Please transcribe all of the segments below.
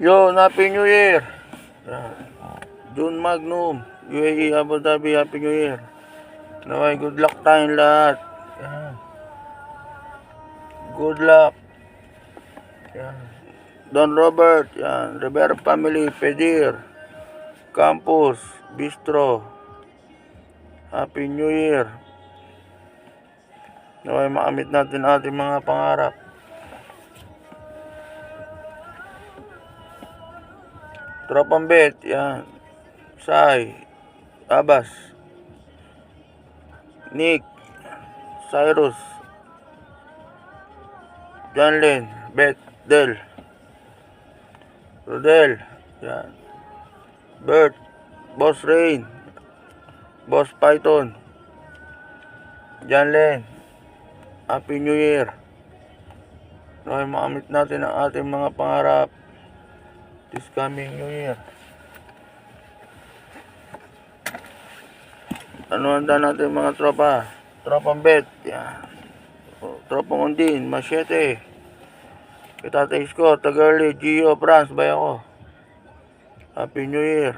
Yo, Happy New Year. Yan. June Magnum, UAE, Abu Dhabi, Happy New Year. Naway, good luck tayong lahat. Yan. Good luck. Yan. Don Robert, yan. Rivera Family, Pedir, Campus, Bistro. Happy New Year. Naway, makamit natin ating mga pangarap. Tropang Bet, yan. Sai, Abbas, Nick, Cyrus, Janlen, Bet, Del, Rodel, yan. Bert, Boss Rain, Boss Python, Janlen, Happy New Year. Naway makamit natin ang ating mga pangarap this coming New Year. Ano handa natin mga tropa? Tropang Bet, yan. Tropang Undin, Machete, Kitatay Isko, Tagarli, Gio, France, bay ako. Happy New Year.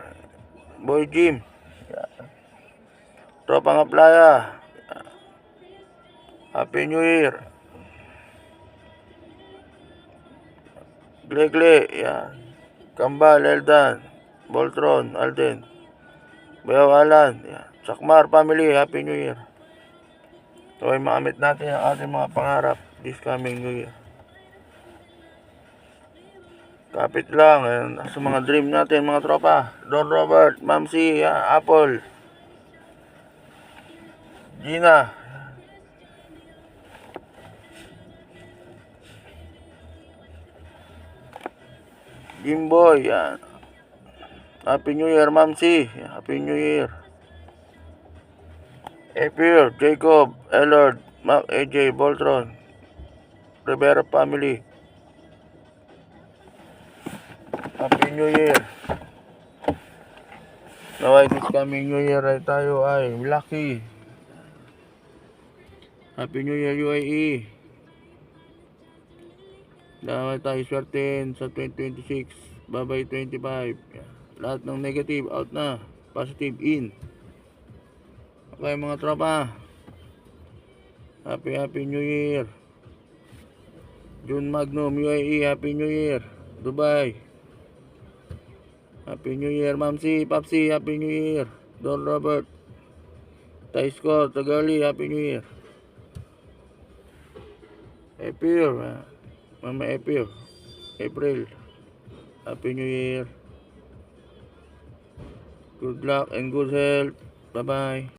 Boy Jim, yan. Tropang Aplaya, yan. Happy New Year. Gle, yan. Kambal, Eldan, Voltron, Alden, Bayaw Alan, yan. Sakmar Family, Happy New Year. So ay makamit natin ang ating mga pangarap this coming New Year. Kapit lang, yan. Sa mga dream natin mga tropa. Don Robert, Mamsi, yan. Apple, Gina, Jimboy, yan. Happy New Year, Mamsi. Happy New Year. April, Jacob, Ellard, Mac, AJ, Voltron, Rivera Family. Happy New Year. Naway this coming New Year ay tayo ay lucky. Happy New Year UAE. Naway tayo swertin sa 2026. Bye-bye 25. Lahat ng negative out na. Positive in. Okay mga tropa. Happy New Year. June Magnum, UAE, Happy New Year. Dubai, Happy New Year. Mamsi, Papsi, Happy New Year. Don Robert, Taisko, Tagali, Happy New Year. April, Mama April, Happy New Year. Good luck and good health. Bye-bye.